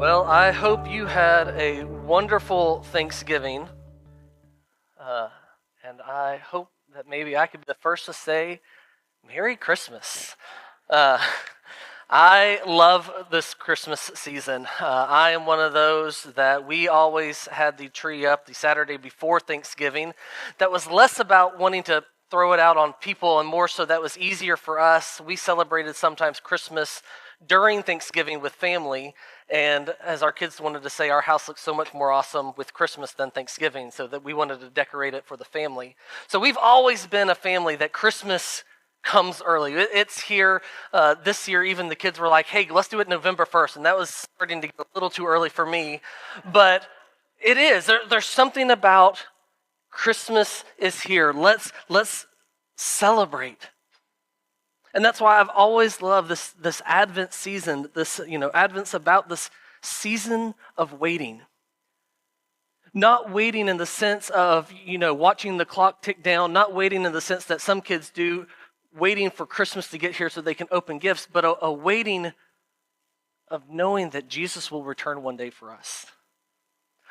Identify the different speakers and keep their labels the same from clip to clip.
Speaker 1: Well, I hope you had a wonderful Thanksgiving, and I hope that maybe I could be the first to say Merry Christmas. Uh, I love this Christmas season. I am one of those that we always had the tree up the Saturday before Thanksgiving. That was less about wanting to throw it out on people and more so that was easier for us. We celebrated sometimes Christmas during Thanksgiving with family, and as our kids wanted to say, our house looks so much more awesome with Christmas than Thanksgiving, so that we wanted to decorate it for the family. So we've always been a family that Christmas comes early. It's here. This year, even the kids were like, hey, let's do it November 1st, and that was starting to get a little too early for me, but it is. There's something about Christmas is here. Let's celebrate. And that's why I've always loved this Advent season. Advent's about this season of waiting. Not waiting in the sense of, watching the clock tick down, not waiting in the sense that some kids do, waiting for Christmas to get here so they can open gifts, but a waiting of knowing that Jesus will return one day for us.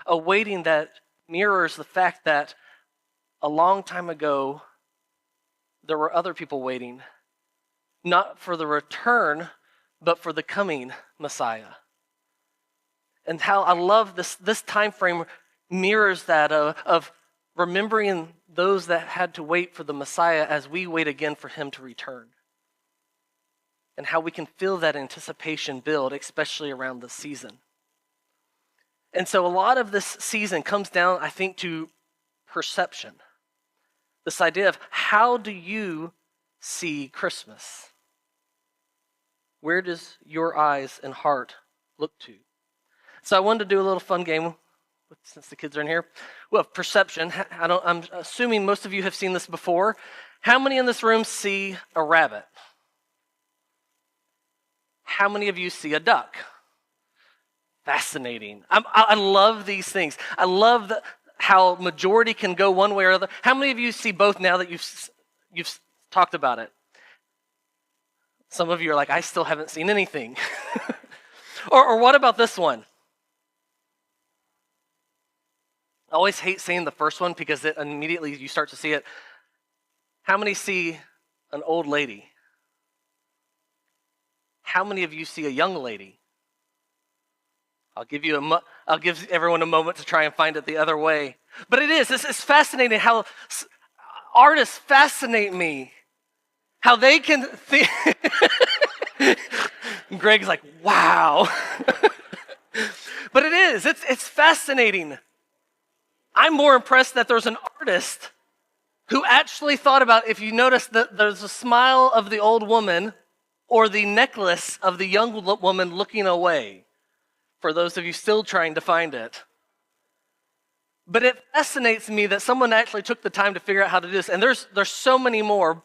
Speaker 1: A waiting that mirrors the fact that a long time ago, there were other people waiting, not for the return, but for the coming Messiah. And how I love this time frame mirrors that of remembering those that had to wait for the Messiah as we wait again for him to return. And how we can feel that anticipation build, especially around this season. And so a lot of this season comes down, I think, to perception. This idea of how do you see Christmas? Where does your eyes and heart look to? So I wanted to do a little fun game, since the kids are in here. Well, perception. I'm assuming most of you have seen this before. How many in this room see a rabbit? How many of you see a duck? Fascinating. I love these things. I love how majority can go one way or other. How many of you see both now that you've talked about it? Some of you are like, I still haven't seen anything. or what about this one? I always hate saying the first one because immediately you start to see it. How many see an old lady? How many of you see a young lady? I'll give everyone a moment to try and find it the other way. But it's fascinating how artists fascinate me. How they can think. Greg's like, wow. But it's fascinating. I'm more impressed that there's an artist who actually thought about, if you notice that there's a smile of the old woman or the necklace of the young woman looking away. For those of you still trying to find it. But it fascinates me that someone actually took the time to figure out how to do this. And there's so many more.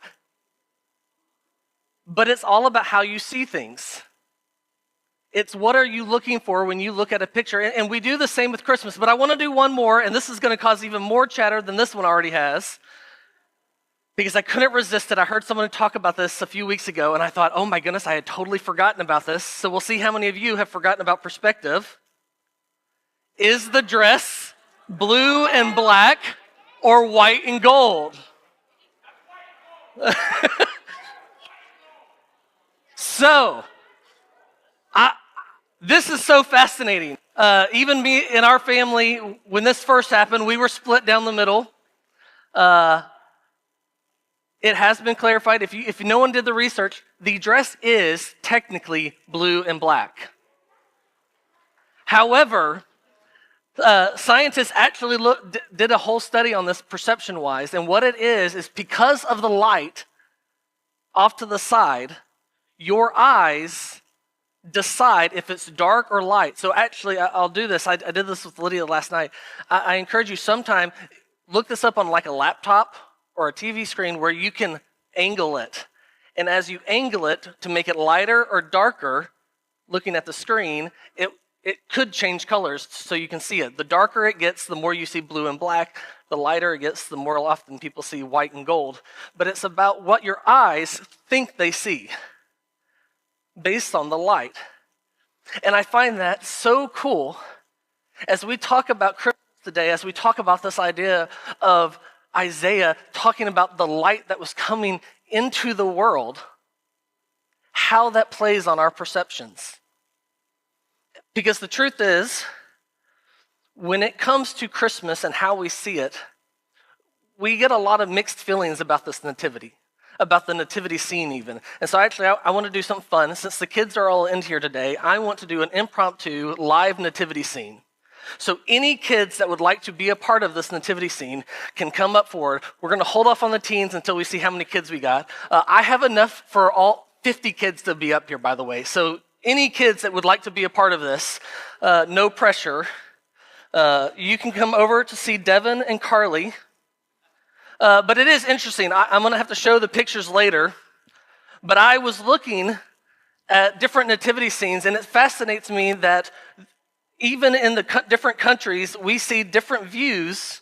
Speaker 1: But it's all about how you see things. It's what are you looking for when you look at a picture. And we do the same with Christmas. But I want to do one more, and this is going to cause even more chatter than this one already has. Because I couldn't resist it. I heard someone talk about this a few weeks ago, and I thought, oh my goodness, I had totally forgotten about this. So we'll see how many of you have forgotten about perspective. Is the dress blue and black or white and gold? So, this is so fascinating. Even me in our family, when this first happened, we were split down the middle. It has been clarified. If no one did the research, the dress is technically blue and black. However, scientists actually did a whole study on this perception-wise, and what it is because of the light off to the side, your eyes decide if it's dark or light. So actually, I'll do this. I did this with Lydia last night. I encourage you sometime, look this up on like a laptop or a TV screen where you can angle it. And as you angle it to make it lighter or darker, looking at the screen, it could change colors so you can see it. The darker it gets, the more you see blue and black. The lighter it gets, the more often people see white and gold. But it's about what your eyes think they see based on the light. And I find that so cool as we talk about Christmas today, as we talk about this idea of Isaiah talking about the light that was coming into the world, how that plays on our perceptions. Because the truth is, when it comes to Christmas and how we see it, we get a lot of mixed feelings about this nativity, about the nativity scene even. And so actually, I want to do something fun. Since the kids are all in here today, I want to do an impromptu live nativity scene. So any kids that would like to be a part of this nativity scene can come up forward. We're going to hold off on the teens until we see how many kids we got. I have enough for all 50 kids to be up here, by the way. So any kids that would like to be a part of this, no pressure. You can come over to see Devin and Carly. But it is interesting. I'm going to have to show the pictures later. But I was looking at different nativity scenes, and it fascinates me that even in the different countries, we see different views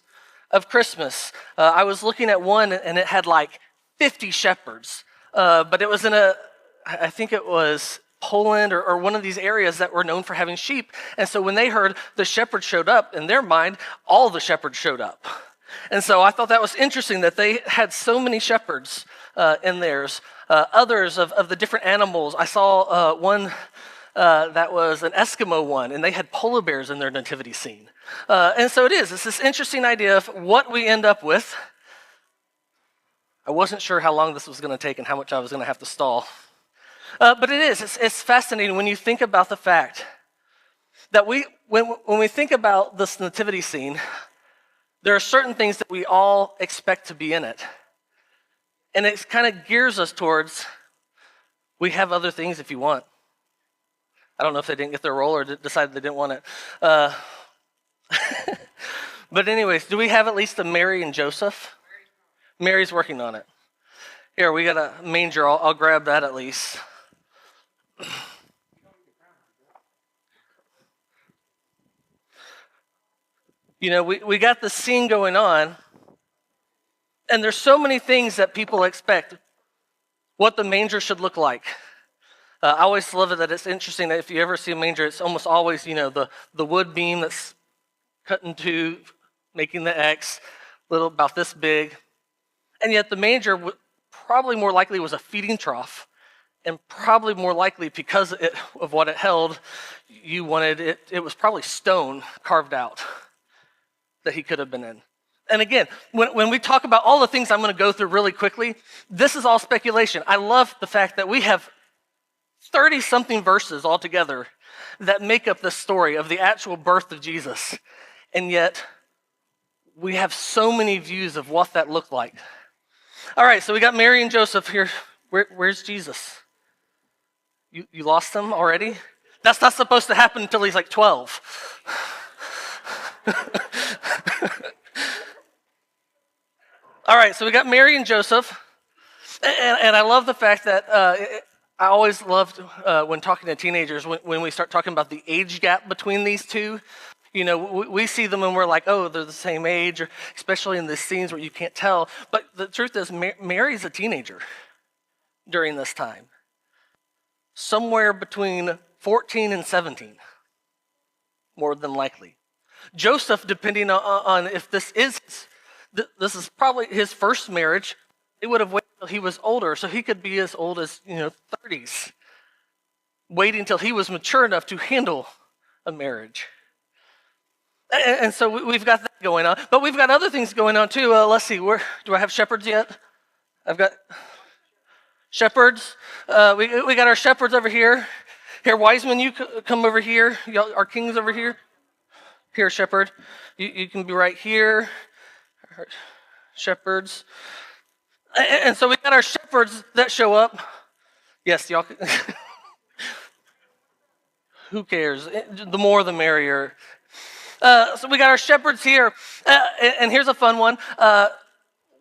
Speaker 1: of Christmas. I was looking at one, and it had like 50 shepherds. But it was I think it was Poland or one of these areas that were known for having sheep. And so when they heard the shepherds showed up, in their mind, all the shepherds showed up. And so I thought that was interesting that they had so many shepherds in theirs. Others of the different animals. I saw one that was an Eskimo one, and they had polar bears in their nativity scene. And so it's this interesting idea of what we end up with. I wasn't sure how long this was going to take and how much I was going to have to stall. But it's fascinating when you think about the fact that when we think about this nativity scene, there are certain things that we all expect to be in it. And it kind of gears us towards, we have other things if you want. I don't know if they didn't get their role or decided they didn't want it. But anyways, do we have at least a Mary and Joseph? Mary's working on it. Here, we got a manger. I'll grab that at least. You know, we got the scene going on, and there's so many things that people expect what the manger should look like. I always love it that it's interesting that if you ever see a manger, it's almost always, the wood beam that's cut in two, making the X, little about this big. And yet the manger probably more likely was a feeding trough, and probably more likely because of what it held, you wanted it was probably stone carved out that he could have been in. And again, when we talk about all the things I'm going to go through really quickly, this is all speculation. I love the fact that we have 30-something verses altogether that make up the story of the actual birth of Jesus. And yet, we have so many views of what that looked like. All right, so we got Mary and Joseph here. Where's Jesus? You lost him already? That's not supposed to happen until he's like 12. All right, so we got Mary and Joseph. And I love the fact that I always loved when talking to teenagers, when we start talking about the age gap between these two. We see them and we're like, oh, they're the same age, or especially in the scenes where you can't tell. But the truth is, Mary's a teenager during this time. Somewhere between 14 and 17, more than likely. Joseph, depending on if this is probably his first marriage, it would have waited until he was older, so he could be as old as 30s, waiting until he was mature enough to handle a marriage. And so we've got that going on, but we've got other things going on too. Let's see, do I have shepherds yet? I've got shepherds. We got our shepherds over here. Here, Wiseman, you come over here. Our king's over here. Here, shepherd, you can be right here. Shepherds. And so we got our shepherds that show up. Yes, y'all. Who cares? The more the merrier. So we got our shepherds here. And here's a fun one.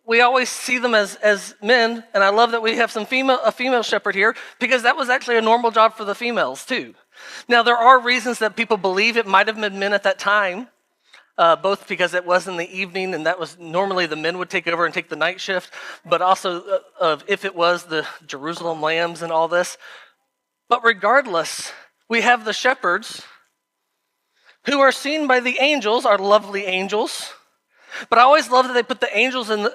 Speaker 1: We always see them as men, and I love that we have a female shepherd here, because that was actually a normal job for the females too. Now, there are reasons that people believe it might have been men at that time, both because it was in the evening, and that was normally the men would take over and take the night shift, but also if it was the Jerusalem lambs and all this. But regardless, we have the shepherds who are seen by the angels, our lovely angels. But I always love that they put the angels in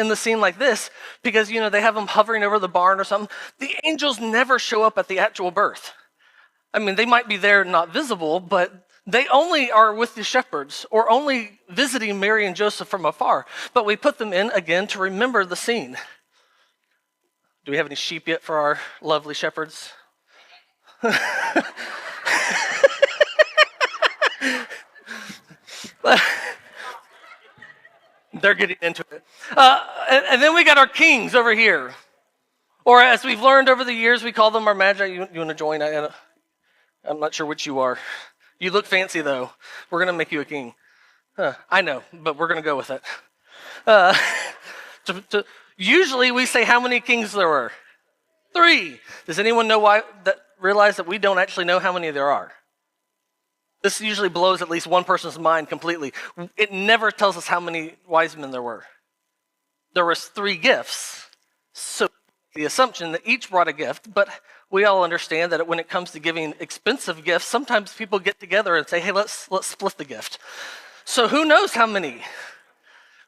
Speaker 1: the scene like this because, they have them hovering over the barn or something. The angels never show up at the actual birth. I mean, they might be there not visible, but they only are with the shepherds or only visiting Mary and Joseph from afar. But we put them in again to remember the scene. Do we have any sheep yet for our lovely shepherds? They're getting into it. And then we got our kings over here. Or as we've learned over the years, we call them our magi. You want to join? I'm not sure which you are. You look fancy, though. We're going to make you a king. I know, but we're going to go with it. Usually we say how many kings there were? 3. Does anyone know realize that we don't actually know how many there are? This usually blows at least one person's mind completely. It never tells us how many wise men there were. There was 3 gifts. So the assumption that each brought a gift, but we all understand that when it comes to giving expensive gifts, sometimes people get together and say, hey, let's split the gift. So who knows how many?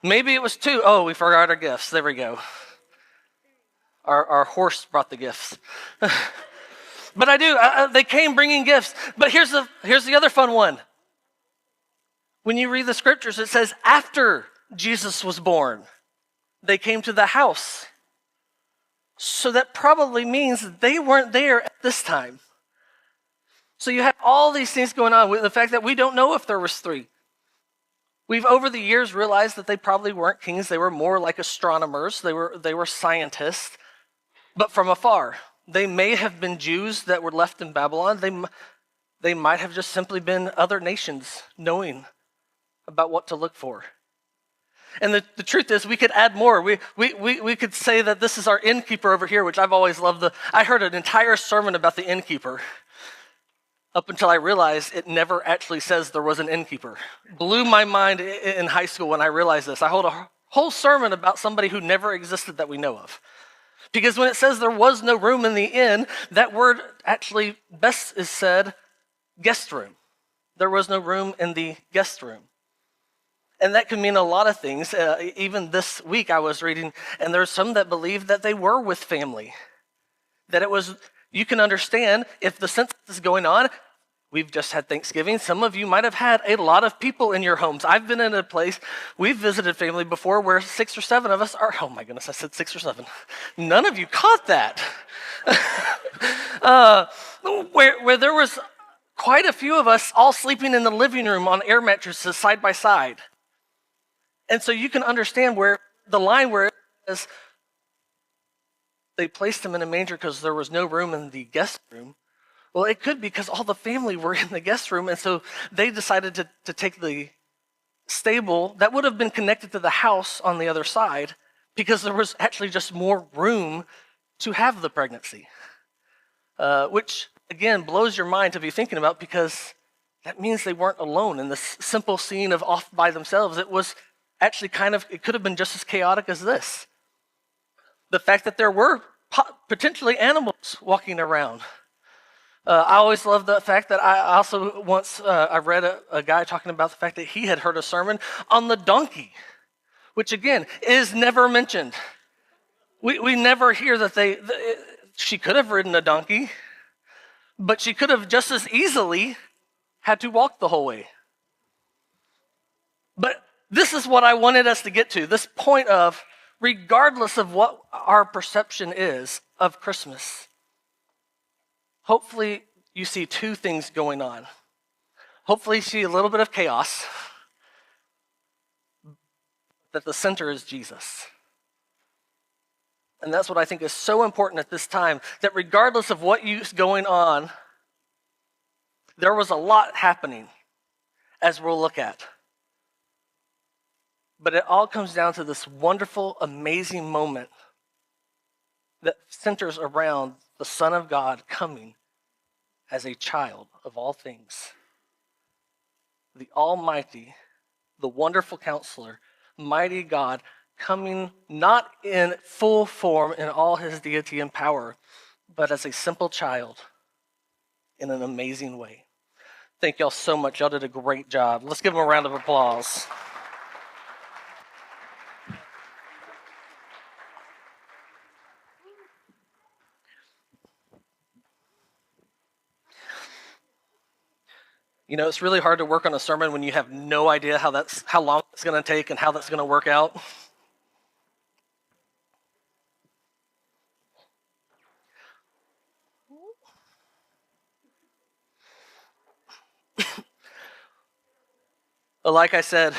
Speaker 1: Maybe it was 2. Oh, we forgot our gifts. There we go. Our horse brought the gifts. But they came bringing gifts. But here's the other fun one. When you read the scriptures, it says after Jesus was born, they came to the house. So that probably means that they weren't there at this time. So you have all these things going on with the fact that we don't know if there was 3. We've over the years realized that they probably weren't kings. They were more like astronomers. They were scientists, but from afar. They may have been Jews that were left in Babylon. They might have just simply been other nations knowing about what to look for. And the truth is, we could add more. We could say that this is our innkeeper over here, which I've always loved. I heard an entire sermon about the innkeeper up until I realized it never actually says there was an innkeeper. Blew my mind in high school when I realized this. I hold a whole sermon about somebody who never existed that we know of. Because when it says there was no room in the inn, that word actually best is said guest room. There was no room in the guest room. And that could mean a lot of things. Even this week I was reading, and there's some that believe that they were with family. That it was, you can understand if the census is going on. We've just had Thanksgiving. Some of you might have had a lot of people in your homes. I've been in a place, we've visited family before where 6 or 7 of us are, oh my goodness, I said 6 or 7. None of you caught that. Where there was quite a few of us all sleeping in the living room on air mattresses side by side. And so you can understand where the line where it says they placed him in a manger because there was no room in the guest room. Well, it could be because all the family were in the guest room, and so they decided to take the stable that would have been connected to the house on the other side because there was actually just more room to have the pregnancy, which, again, blows your mind to be thinking about because that means they weren't alone in this simple scene of off by themselves. It was actually it could have been just as chaotic as this. The fact that there were potentially animals walking around. I always love the fact that I also once I read a guy talking about the fact that he had heard a sermon on the donkey, which again is never mentioned. We never hear that she could have ridden a donkey, but she could have just as easily had to walk the whole way. But this is what I wanted us to get to, this point of regardless of what our perception is of Christmas, hopefully you see 2 things going on. Hopefully you see a little bit of chaos, that the center is Jesus. And that's what I think is so important at this time, that regardless of what is going on, there was a lot happening, as we'll look at. But it all comes down to this wonderful, amazing moment that centers around the Son of God coming as a child of all things. The Almighty, the wonderful Counselor, mighty God, coming not in full form in all his deity and power, but as a simple child in an amazing way. Thank y'all so much. Y'all did a great job. Let's give them a round of applause. You know, it's really hard to work on a sermon when you have no idea how long it's going to take and how that's going to work out. But like I said,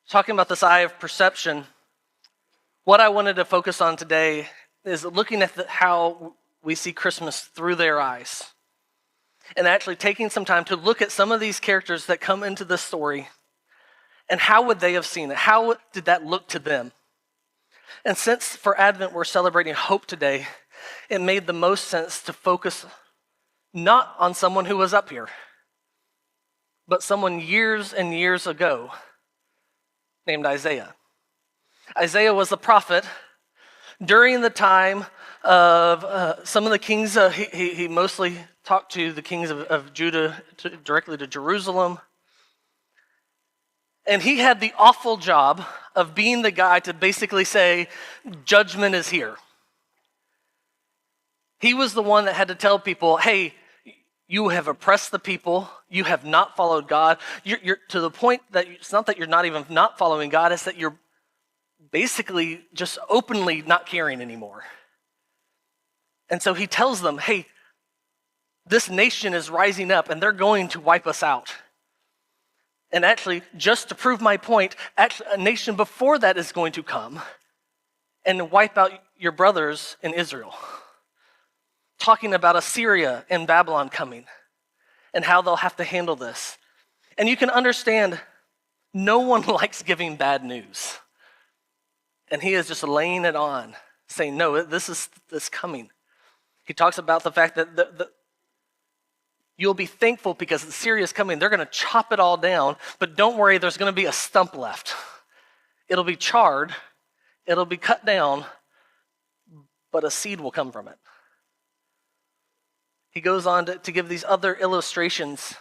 Speaker 1: talking about this eye of perception, what I wanted to focus on today is looking at how we see Christmas through their eyes. And actually taking some time to look at some of these characters that come into this story and how would they have seen it? How did that look to them? And since for Advent we're celebrating hope today, it made the most sense to focus not on someone who was up here, but someone years and years ago named Isaiah. Isaiah was a prophet during the time of some of the kings. He mostly talked to the kings of Judah directly to Jerusalem. And he had the awful job of being the guy to basically say, judgment is here. He was the one that had to tell people, hey, you have oppressed the people. You have not followed God. You're to the point that it's not that you're not even not following God, it's that you're basically just openly not caring anymore. And so he tells them, hey, this nation is rising up and they're going to wipe us out. And actually, just to prove my point, actually, a nation before that is going to come and wipe out your brothers in Israel. Talking about Assyria and Babylon coming and how they'll have to handle this. And you can understand, no one likes giving bad news. And he is just laying it on, saying, no, this is coming. He talks about the fact that you'll be thankful because Assyria is coming. They're going to chop it all down, but don't worry, there's going to be a stump left. It'll be charred, it'll be cut down, but a seed will come from it. He goes on to give these other illustrations.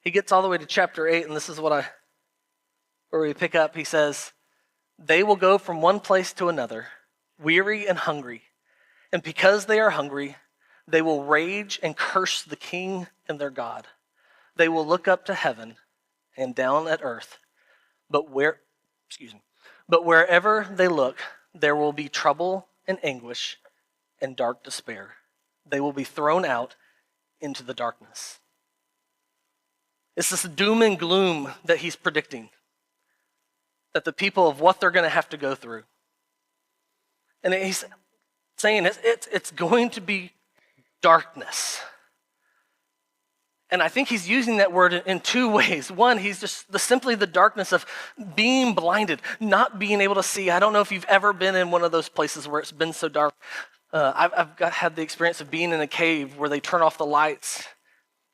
Speaker 1: He gets all the way to chapter 8, and this is where we pick up. He says, they will go from one place to another, weary and hungry. And because they are hungry, they will rage and curse the king and their God. They will look up to heaven and down at earth. But wherever they look, there will be trouble and anguish and dark despair. They will be thrown out into the darkness. It's this doom and gloom that he's predicting, that the people of what they're going to have to go through. And he's saying it's going to be darkness. And I think he's using that word in two ways. One, he's just simply the darkness of being blinded, not being able to see. I don't know if you've ever been in one of those places where it's been so dark. I've had the experience of being in a cave where they turn off the lights.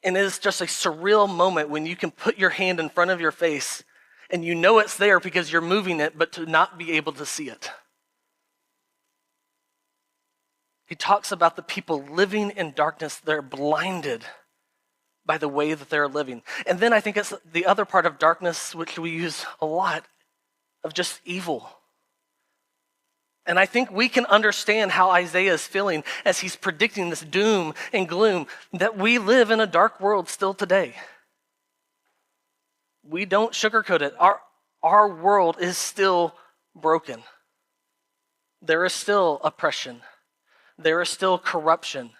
Speaker 1: And it is just a surreal moment when you can put your hand in front of your face and you know it's there because you're moving it, but to not be able to see it. He talks about the people living in darkness. They're blinded by the way that they're living. And then I think it's the other part of darkness, which we use a lot, of just evil. And I think we can understand how Isaiah is feeling as he's predicting this doom and gloom, that we live in a dark world still today. We don't sugarcoat it. Our world is still broken. There is still oppression. There is still corruption.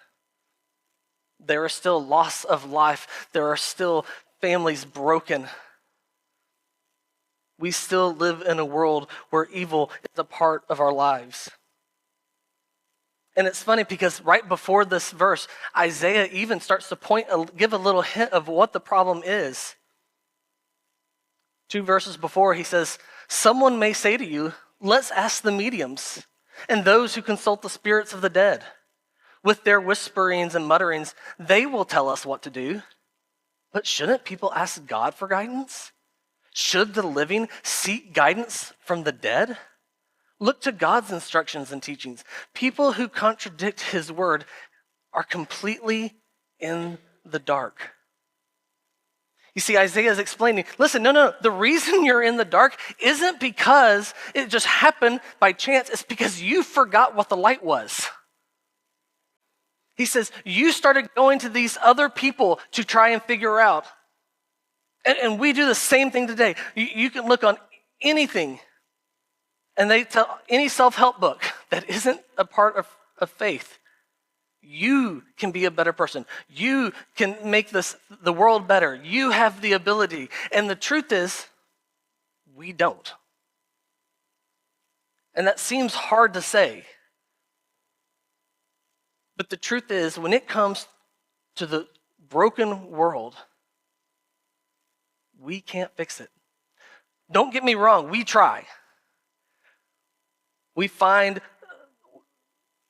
Speaker 1: There is still loss of life. There are still families broken. We still live in a world where evil is a part of our lives. And it's funny because right before this verse, Isaiah even starts to give a little hint of what the problem is. 2 verses before, he says, someone may say to you, let's ask the mediums and those who consult the spirits of the dead. With their whisperings and mutterings, they will tell us what to do. But shouldn't people ask God for guidance? Should the living seek guidance from the dead? Look to God's instructions and teachings. People who contradict his word are completely in the dark. You see, Isaiah is explaining, listen, no. The reason you're in the dark isn't because it just happened by chance. It's because you forgot what the light was. He says, you started going to these other people to try and figure out. And we do the same thing today. You can look on anything, and they tell any self-help book that isn't a part of faith. You can be a better person. You can make the world better. You have the ability. And the truth is, we don't. And that seems hard to say. But the truth is, when it comes to the broken world, we can't fix it. Don't get me wrong, we try. We find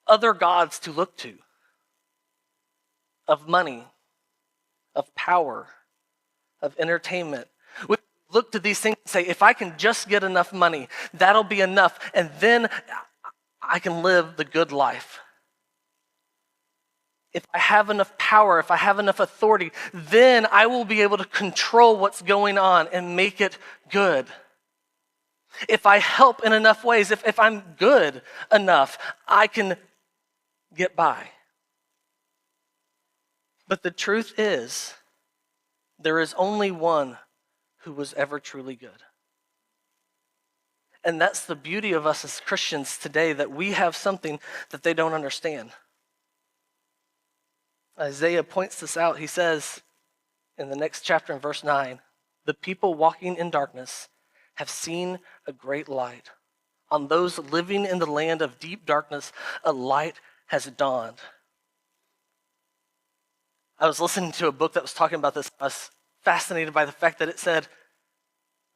Speaker 1: other gods to look to, of money, of power, of entertainment. We look to these things and say, if I can just get enough money, that'll be enough, and then I can live the good life. If I have enough power, if I have enough authority, then I will be able to control what's going on and make it good. If I help in enough ways, if I'm good enough, I can get by. But the truth is, there is only one who was ever truly good. And that's the beauty of us as Christians today, that we have something that they don't understand. Isaiah points this out. He says in the next chapter in verse 9, the people walking in darkness have seen a great light. On those living in the land of deep darkness, a light has dawned. I was listening to a book that was talking about this. I was fascinated by the fact that it said,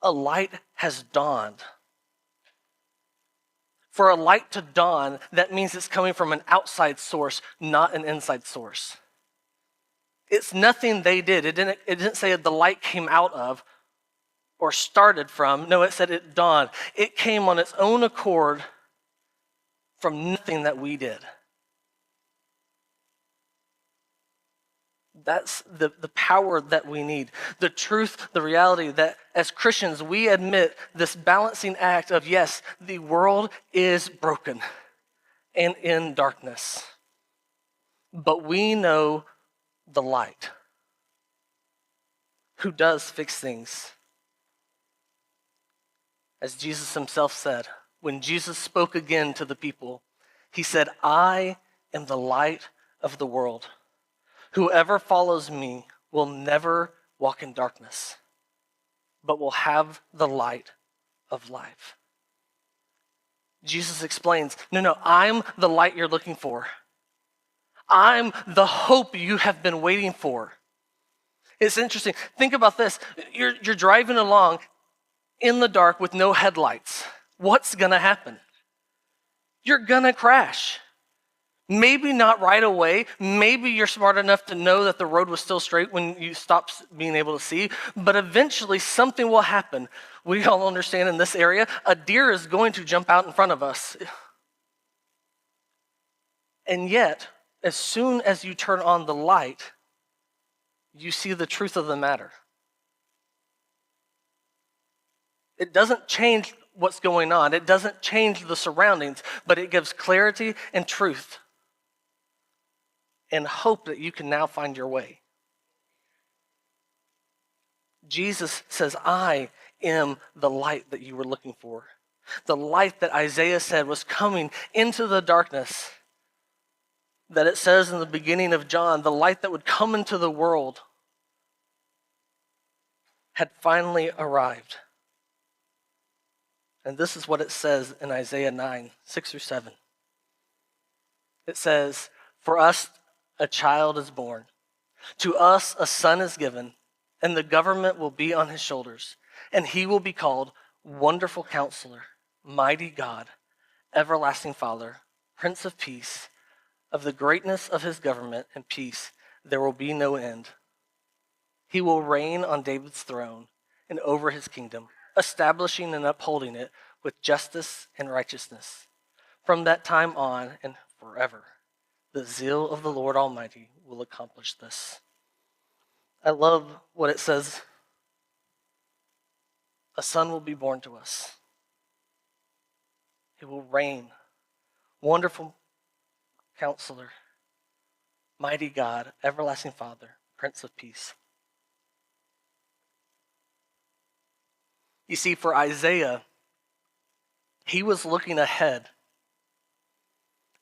Speaker 1: a light has dawned. For a light to dawn, that means it's coming from an outside source, not an inside source. It's nothing they did. It didn't say the light came out of or started from. No, it said it dawned. It came on its own accord from nothing that we did. That's the power that we need. The truth, the reality that as Christians, we admit this balancing act of, yes, the world is broken and in darkness. But we know the light who does fix things. As Jesus himself said, when Jesus spoke again to the people, he said, I am the light of the world. Whoever follows me will never walk in darkness, but will have the light of life. Jesus explains, no, I'm the light you're looking for. I'm the hope you have been waiting for. It's interesting. Think about this. You're driving along in the dark with no headlights. What's going to happen? You're going to crash. Maybe not right away. Maybe you're smart enough to know that the road was still straight when you stopped being able to see. But eventually something will happen. We all understand in this area, a deer is going to jump out in front of us. And yet, as soon as you turn on the light, you see the truth of the matter. It doesn't change what's going on. It doesn't change the surroundings, but it gives clarity and truth and hope that you can now find your way. Jesus says, I am the light that you were looking for. The light that Isaiah said was coming into the darkness. That it says in the beginning of John, the light that would come into the world had finally arrived. And this is what it says in Isaiah 9, 6 through 7. It says, for us a child is born, to us a son is given, and the government will be on his shoulders, and he will be called Wonderful Counselor, Mighty God, Everlasting Father, Prince of Peace. Of the greatness of his government and peace there will be no end. He will reign on David's throne and over his kingdom, establishing and upholding it with justice and righteousness from that time on and forever. The zeal of the Lord Almighty will accomplish this. I love what it says. A son will be born to us. He will reign. Wonderful Counselor, Mighty God, Everlasting Father, Prince of Peace. You see, for Isaiah, he was looking ahead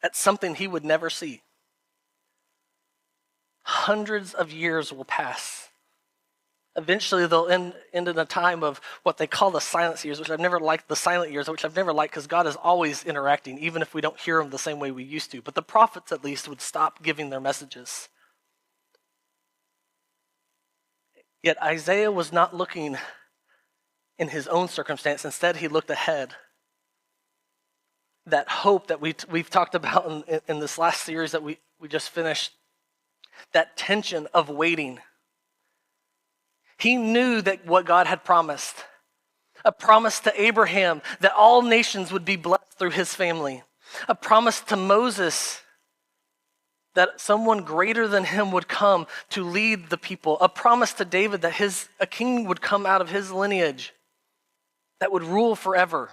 Speaker 1: at something he would never see. Hundreds of years will pass. Eventually, they'll end in a time of what they call the silence years, which I've never liked, the silent years, which I've never liked because God is always interacting, even if we don't hear him the same way we used to. But the prophets, at least, would stop giving their messages. Yet Isaiah was not looking in his own circumstance. Instead, he looked ahead. That hope that we've talked about in this last series that we just finished, that tension of waiting. He knew that what God had promised, a promise to Abraham that all nations would be blessed through his family, a promise to Moses that someone greater than him would come to lead the people, a promise to David that a king would come out of his lineage that would rule forever.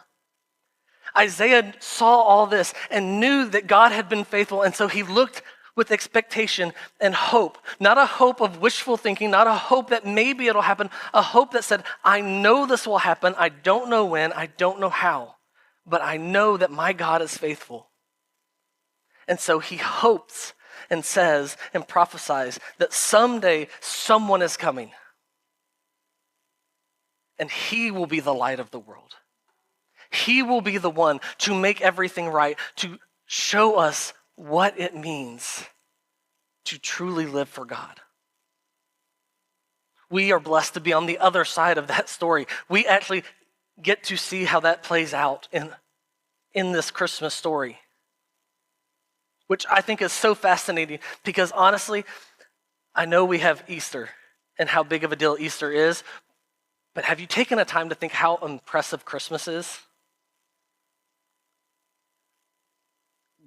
Speaker 1: Isaiah saw all this and knew that God had been faithful, and so he looked with expectation and hope. Not a hope of wishful thinking, not a hope that maybe it'll happen, a hope that said, I know this will happen, I don't know when, I don't know how, but I know that my God is faithful. And so he hopes and says and prophesies that someday someone is coming, and he will be the light of the world. He will be the one to make everything right, to show us what it means to truly live for God. We are blessed to be on the other side of that story. We actually get to see how that plays out in this Christmas story, which I think is so fascinating because honestly, I know we have Easter and how big of a deal Easter is, but have you taken a time to think how impressive Christmas is?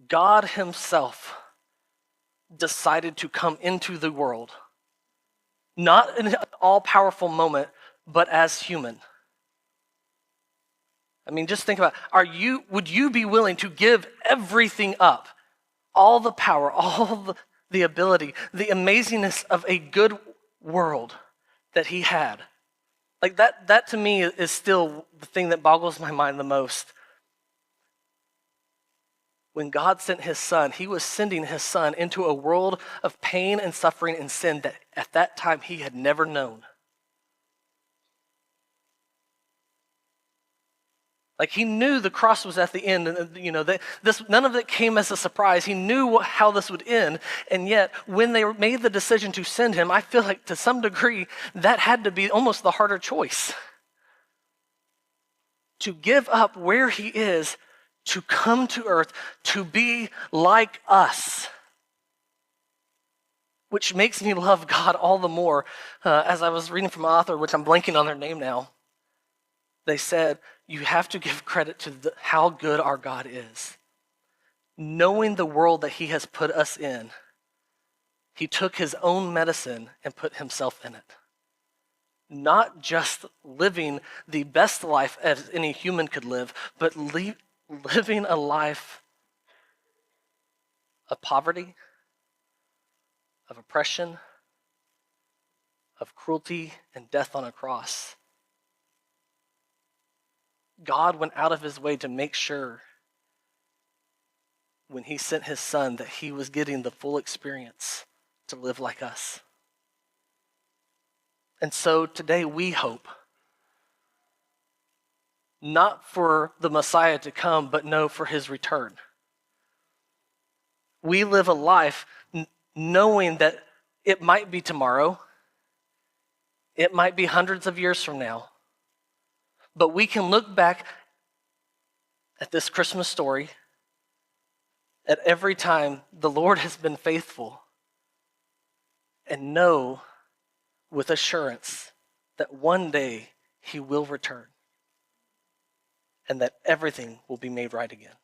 Speaker 1: God himself decided to come into the world, not in an all-powerful moment, but as human. I mean, just think about it. Would you be willing to give everything up, all the power, all the ability, the amazingness of a good world that he had? Like that to me is still the thing that boggles my mind the most. When God sent his son, he was sending his son into a world of pain and suffering and sin that at that time he had never known. Like he knew the cross was at the end, and none of it came as a surprise. He knew how this would end, and yet when they made the decision to send him, I feel like to some degree that had to be almost the harder choice. To give up where he is, to come to earth, to be like us. Which makes me love God all the more. As I was reading from an author, which I'm blanking on their name now, they said, you have to give credit to how good our God is. Knowing the world that he has put us in, he took his own medicine and put himself in it. Not just living the best life as any human could live, but living a life of poverty, of oppression, of cruelty and death on a cross. God went out of his way to make sure when he sent his son that he was getting the full experience to live like us. And so today we hope, not for the Messiah to come, but no, for his return. We live a life knowing that it might be tomorrow, it might be hundreds of years from now, but we can look back at this Christmas story, at every time the Lord has been faithful, and know with assurance that one day he will return and that everything will be made right again.